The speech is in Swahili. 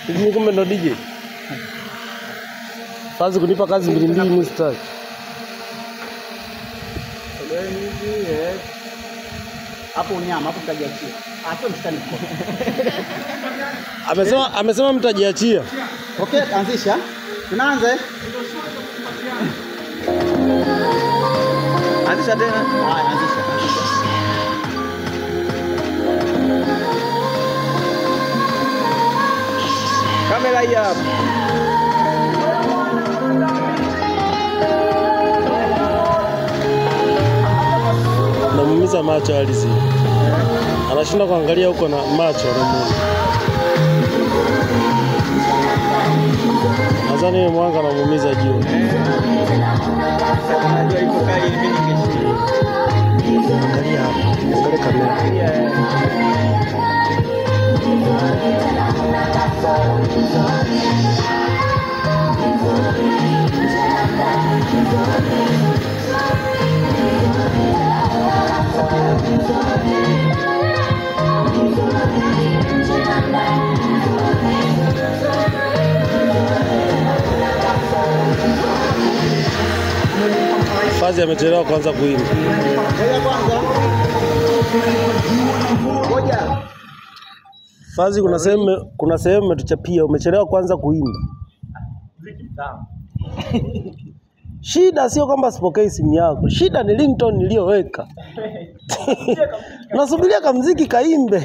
Hivi kumbe ndo DJ. Kazi kunipa kazi mbili ni start. Hapo unyama, hapo mtajiachia. Hapo mstani. Amesema mtajiachia. Okay, anzisha. Tunaanza. Anzisha tena. Haya, anzisha. Kamera hii hapa. Namuumiza macho Alizi. Anashinda kuangalia huko na macho Mungu. Nadhani mwanga namuumiza juu. Unajua iko kali mimi ningeshi. Angalia hapa. Angalia kamera. Fazi amechelewa kwanza kuimba. Fazi kuna sehemu umetuchapia, umechelewa kwanza kuimba. Shida sio kwamba sipokei simu yako. Shida ni ringtone niliyoweka. Nasubiria kamziki kaimbe.